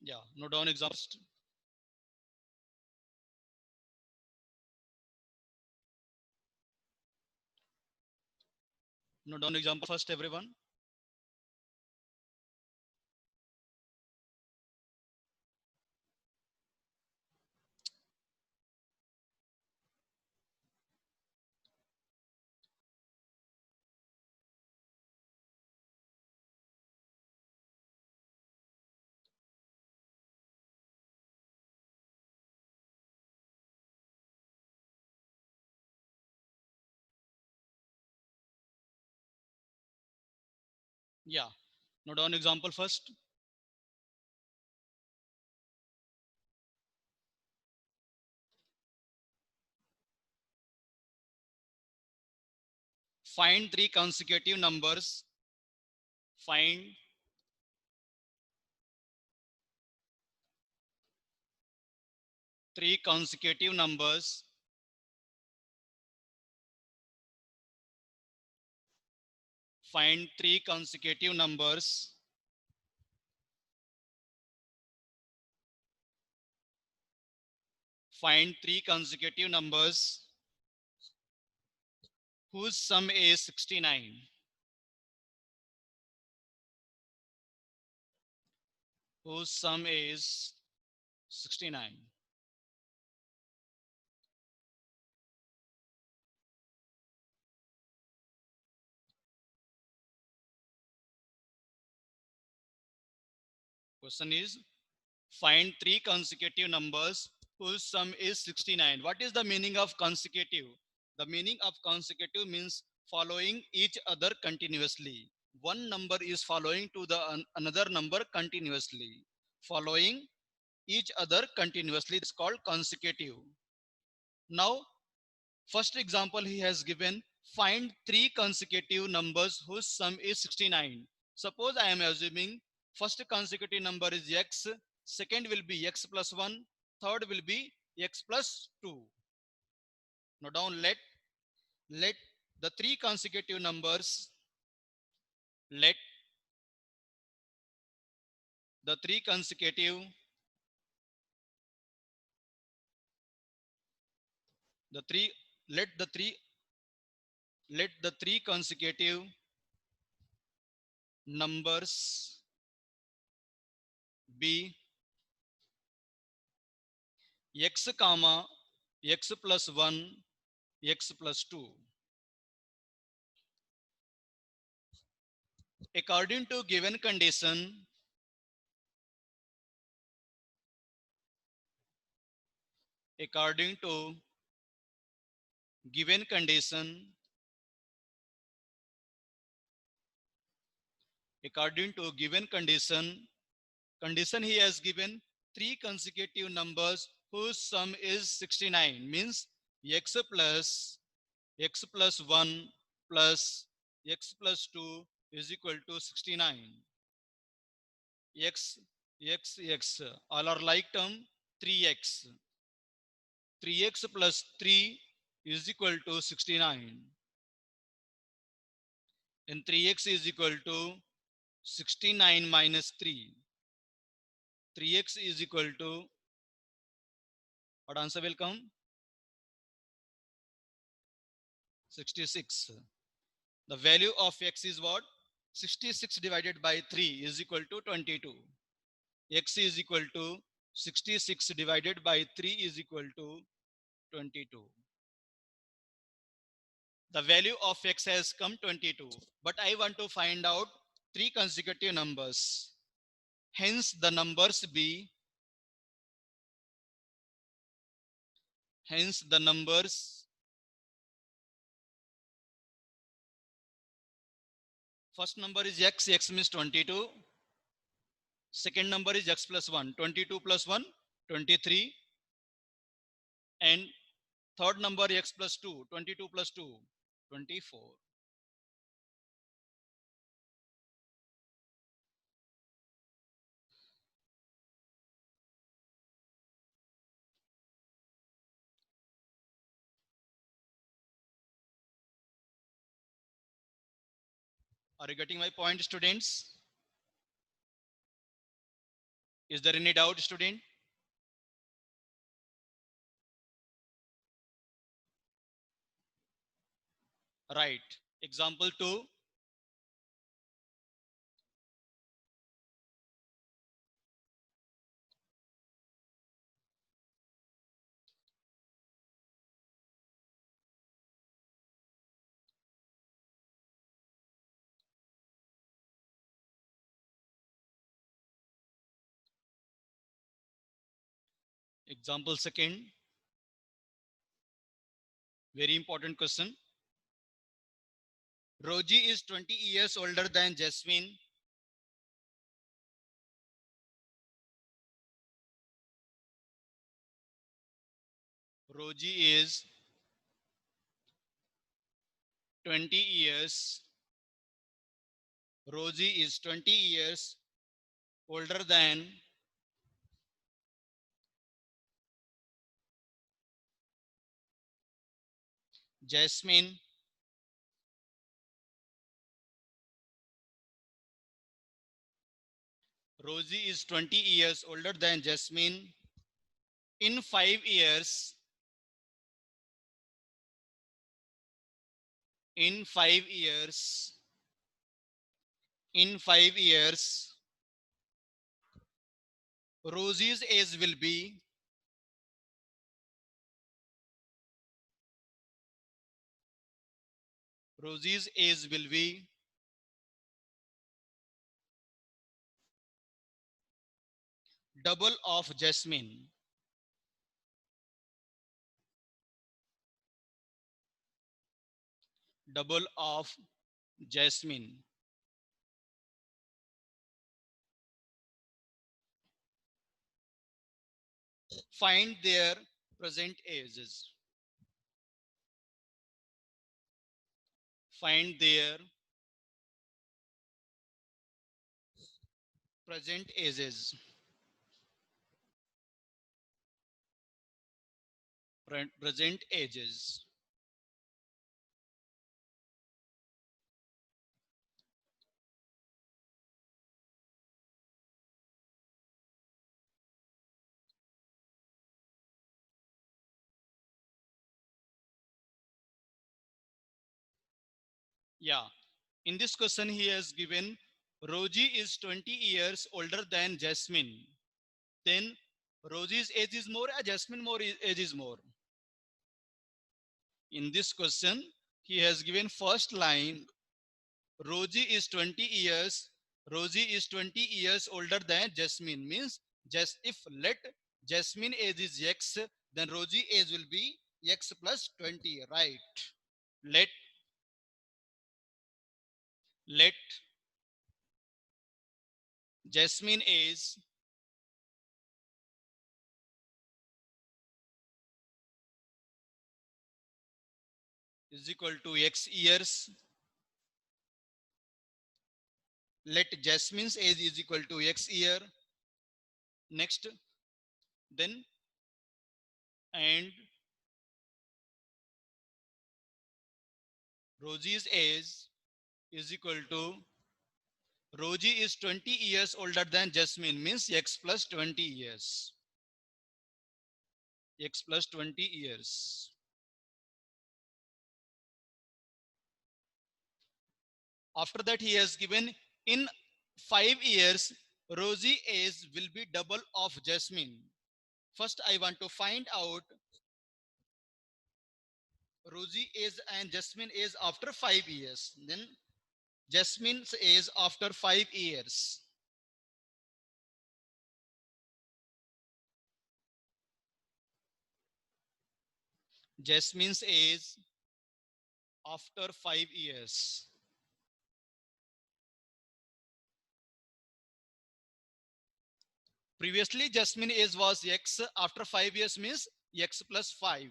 Yeah, note down examples. Note down example first, everyone. Yeah, note down example first. Find three consecutive numbers. Find three consecutive numbers. Find three consecutive numbers find three consecutive numbers whose sum is 69. Whose sum is 69. Question is, find three consecutive numbers whose sum is 69. What is the meaning of consecutive? The meaning of consecutive means following each other continuously. One number is following to the another number continuously. Following each other continuously is called consecutive. Now, first example he has given, find three consecutive numbers whose sum is 69. Suppose I am assuming first consecutive number is x, second will be x plus 1, third will be x plus 2. Now down let the three consecutive numbers let the three consecutive the three let the three let the three consecutive numbers be x comma x plus 1 x plus 2. According to given condition, according to given condition, according to given condition he has given three consecutive numbers whose sum is 69, means x plus 1 plus x plus 2 is equal to 69. x x all are like term, 3x 3x plus 3 is equal to 69, and 3x is equal to 69 minus 3. 3x is equal to, what answer will come? 66. The value of x is what? 66 divided by 3 is equal to 22. X is equal to 66 divided by 3 is equal to 22. The value of x has come 22, but I want to find out three consecutive numbers. Hence the numbers be, hence the numbers, first number is x, x means 22. Second number is x plus 1, 22 plus 1, 23. And third number x plus 2, 22 plus 2, 24. Are you getting my point, students? Is there any doubt, student? Right. Example 2. Example second. Very important question. Roji is 20 years older than Jasmine. Roji is 20 years. Roji is 20 years older than Jasmine. Rosie is 20 years older than Jasmine. In 5 years, in 5 years, in 5 years, Rosie's age will be Rosie's age will be double of Jasmine. Double of Jasmine. Find their present ages. Find their present ages. Present ages. Yeah. In this question, he has given Roji is 20 years older than Jasmine. Then Rosie's age is more, or Jasmine more age is more. In this question, he has given first line, Rosie is 20 years. Rosie is 20 years older than Jasmine. Means just if let Jasmine age is X, then Rosie age will be X plus 20, right? Let let Jasmine age is equal to X years. Let Jasmine's age is equal to X year. Next, then, and Rosie's age is equal to Rosie is 20 years older than Jasmine, means X plus 20 years. X plus 20 years. After that, he has given in 5 years, Rosie age will be double of Jasmine. First, I want to find out Rosie age and Jasmine age after 5 years. Then Jasmine's age after 5 years. Jasmine's age after 5 years. Previously, Jasmine age was X. After 5 years means X plus 5.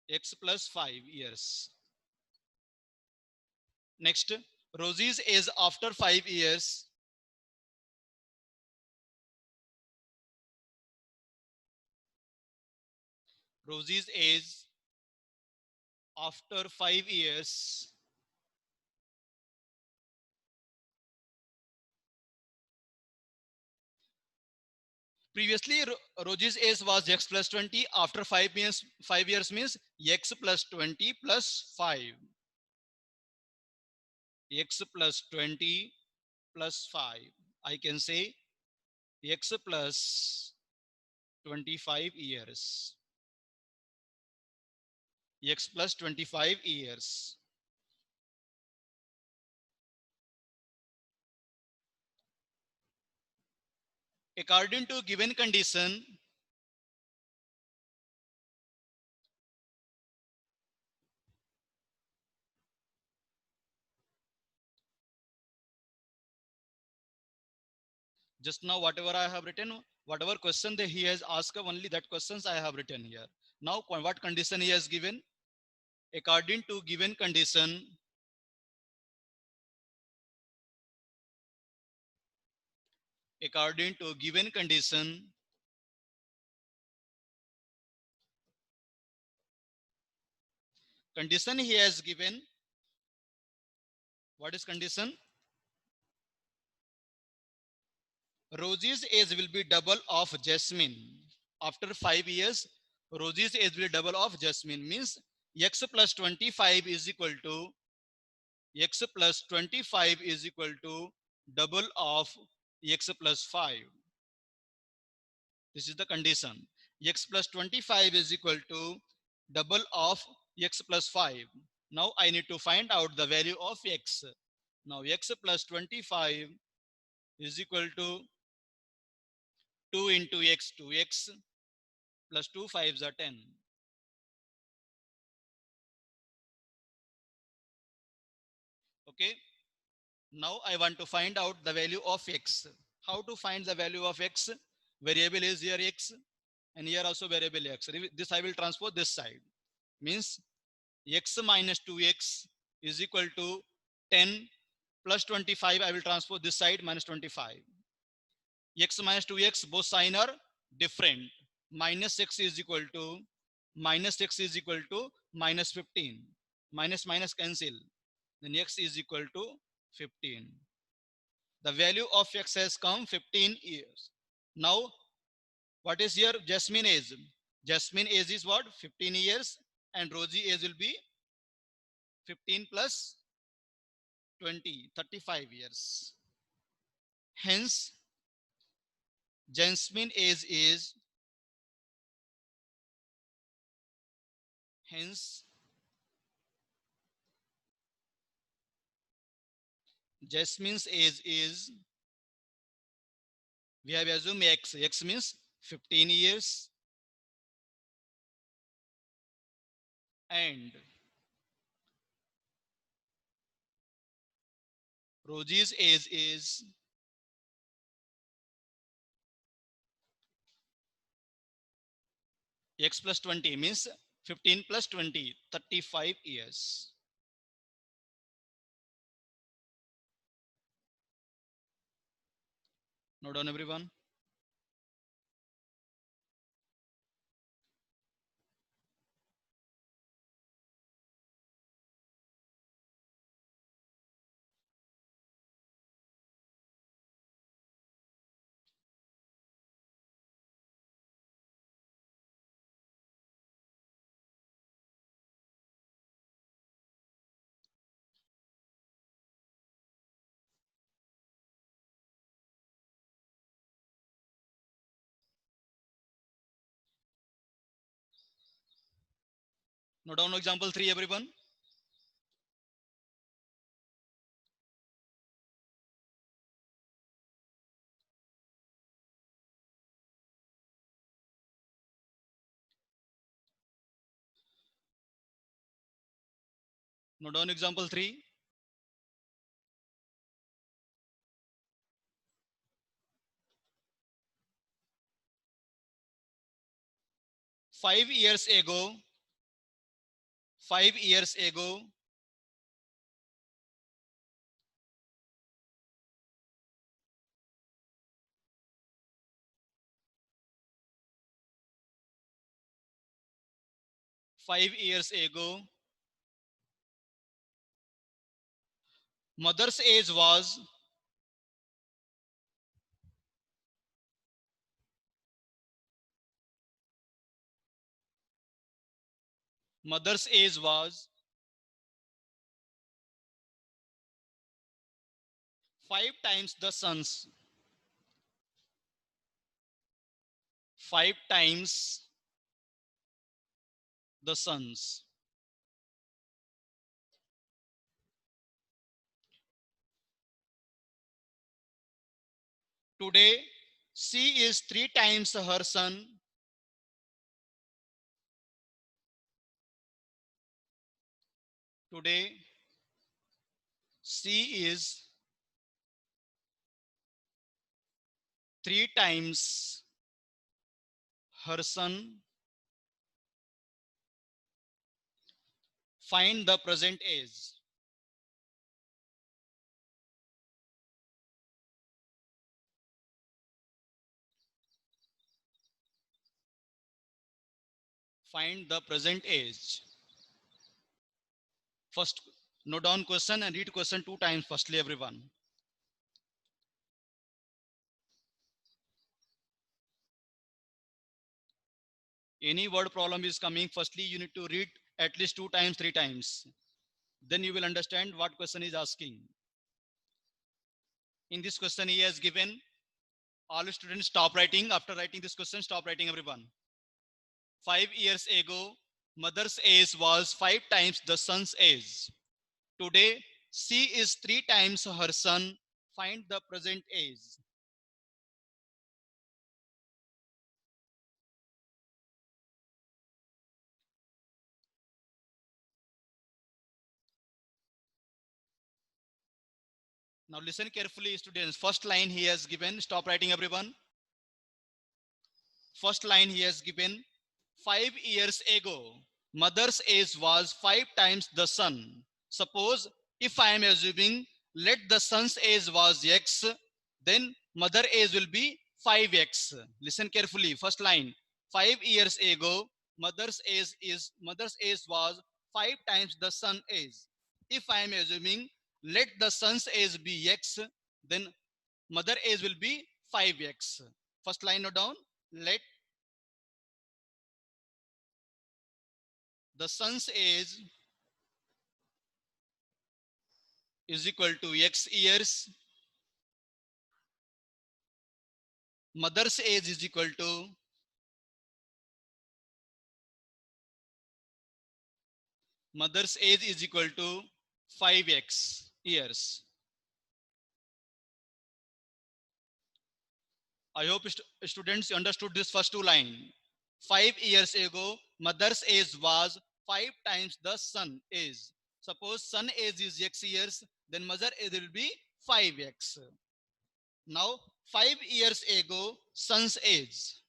X plus 5 years. Next, Rosie's age after 5 years. Rosie's age after 5 years. Previously, Roji's age was x plus 20. After 5 years means x plus 20 plus 5. X plus 20 plus 5. I can say x plus 25 years. X plus 25 years. According to given condition, just now whatever I have written, whatever question that he has asked, only that questions I have written here. Now what condition he has given? According to given condition, according to given condition, condition he has given. What is condition? Rosie's age will be double of Jasmine. After 5 years, Rosie's age will double of Jasmine, means x plus 25 is equal to x plus 25 is equal to double of x plus 5. This is the condition. X plus 25 is equal to double of x plus 5. Now I need to find out the value of x. Now x plus 25 is equal to 2 into x, 2x plus 2 5s are 10. Okay. Now I want to find out the value of x. How to find the value of x? Variable is here x and here also variable x. This I will transpose this side. Means x minus 2x is equal to 10 plus 25. I will transpose this side minus 25. X minus 2x, both sign are different. Minus x is equal to minus 15. Minus minus cancel. Then x is equal to 15. The value of x has come 15 years. Now, what is here? Jasmine age. Jasmine age is what? 15 years. And Rosie age will be 15 plus 20, 35 years. Hence, Jasmine age is, hence, Jasmine's age is, we have assumed x. X means 15 years. And Rosie's age is x plus 20, means 15 plus 20, 35 years. Note down everyone. Note down example 3 everyone. Note down example 3. 5 years ago, 5 years ago, 5 years ago, mother's age was Mother's age was 5 times the son's. 5 times the son's. Today, she is 3 times her son. Today, she is 3 times her son. Find the present age. Find the present age. First, note down question and read question 2 times firstly, everyone. Any word problem is coming, firstly, you need to read at least 2 times, 3 times. Then you will understand what question is asking. In this question, he has given all students stop writing. After writing this question, stop writing, everyone. 5 years ago, mother's age was 5 times the son's age. Today, she is 3 times her son. Find the present age. Now listen carefully, students. First line he has given, stop writing, everyone. First line he has given, 5 years ago, mother's age was 5 times the son. Suppose if I am assuming, let the son's age was x, then mother age will be 5x. Listen carefully. First line, 5 years ago, mother's age was 5 times the son age. If I am assuming, let the son's age be x, then mother age will be 5x. First line note down. Let the son's age is equal to x years. Mother's age is equal to 5x years. I hope students understood this first two line. 5 years ago, mother's age was 5 times the son age. Suppose son age is x years, then mother age will be 5x. Now, 5 years ago, son's age.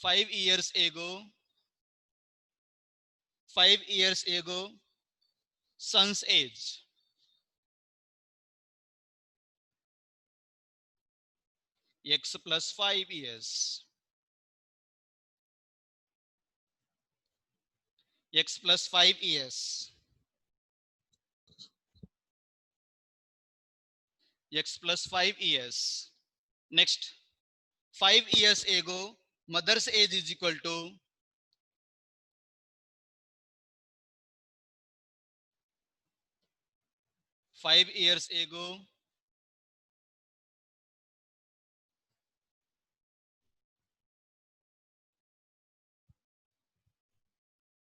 5 years ago, 5 years ago, son's age. X plus 5 years. X plus 5 years. X plus 5 years. Next, 5 years ago, mother's age is equal to 5 years ago,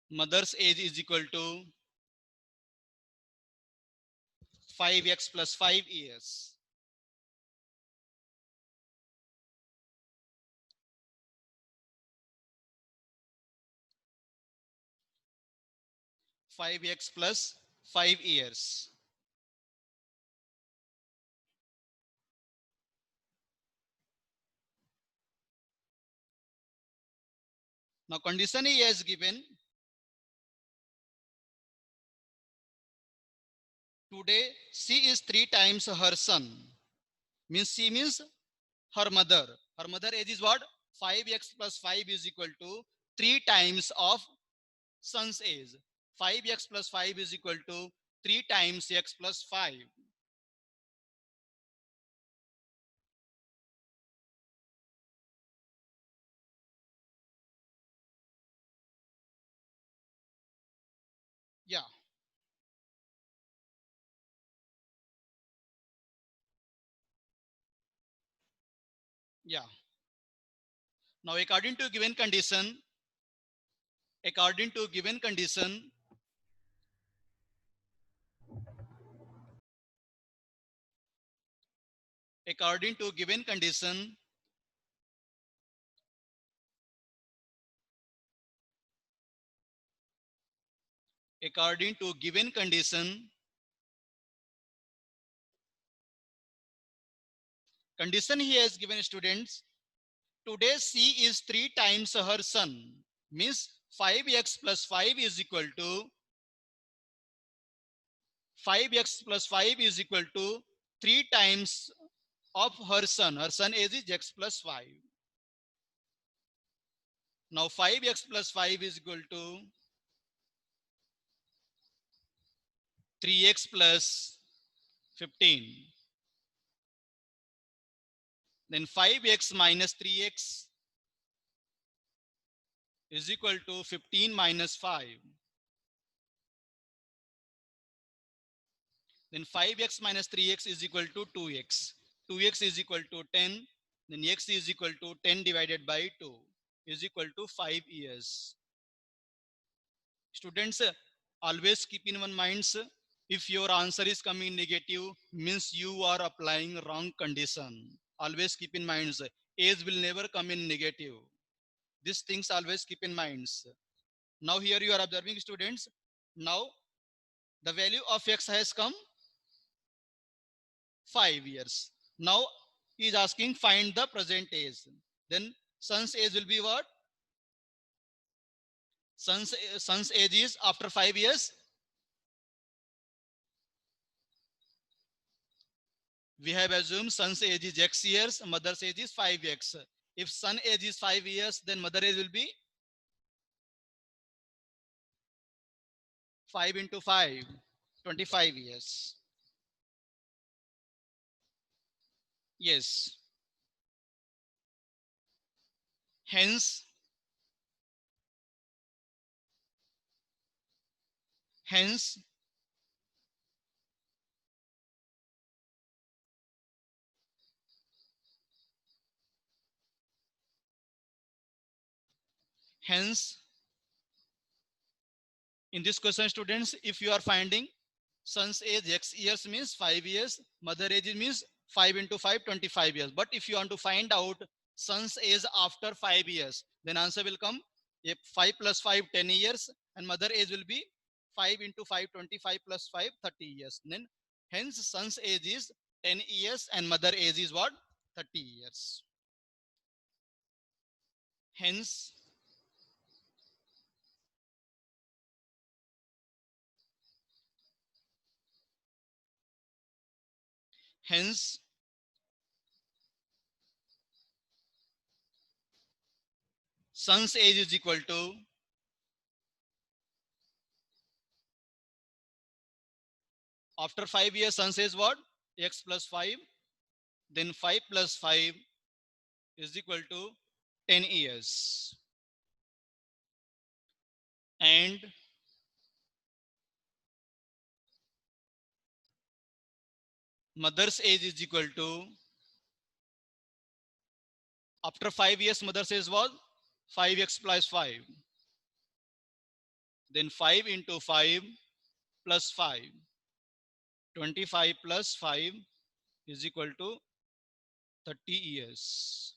mother's age is equal to 5x plus 5 years. 5x plus 5 years. Now condition he has given, today she is 3 times her son. Means she means her mother. Her mother age is what? 5x plus 5 is equal to 3 times of son's age. 5x plus 5 is equal to 3 times x plus 5. Yeah. Now, according to given condition, according to given condition, according to given condition, condition he has given students. Today C is 3 times her son. Means 5x plus 5 is equal to 5x plus 5 is equal to 3 times of her son. Her son age is x plus 5. Now 5x plus 5 is equal to 3x plus 15. Then 5x minus 3x is equal to 15 minus 5. Then 5x minus 3x is equal to 2x. 2x is equal to 10. Then x is equal to 10 divided by 2 is equal to 5 years. Students, always keep in one mind, if your answer is coming negative, means you are applying wrong condition. Always keep in mind, age will never come in negative. These things always keep in mind. Now here you are observing students. Now the value of x has come 5 years. Now he is asking find the present age. Then son's age will be what? Son's age is after 5 years. We have assumed son's age is x years, mother's age is 5x. If son age is 5 years, then mother age will be 5 into 5, 25 years. Yes. Hence, hence, hence, in this question, students, if you are finding son's age x years means 5 years, mother age means 5 into 5, 25 years. But if you want to find out son's age after 5 years, then answer will come if 5 plus 5, 10 years, and mother age will be 5 into 5, 25 plus 5, 30 years. Then hence son's age is 10 years and mother age is what? 30 years. Hence, hence son's age is equal to after 5 years son's age what? X plus 5. Then 5 plus 5 is equal to 10 years. And mother's age is equal to, after 5 years, mother says what? 5x plus 5. Then 5 into 5 plus 5. 25 plus 5 is equal to 30 years.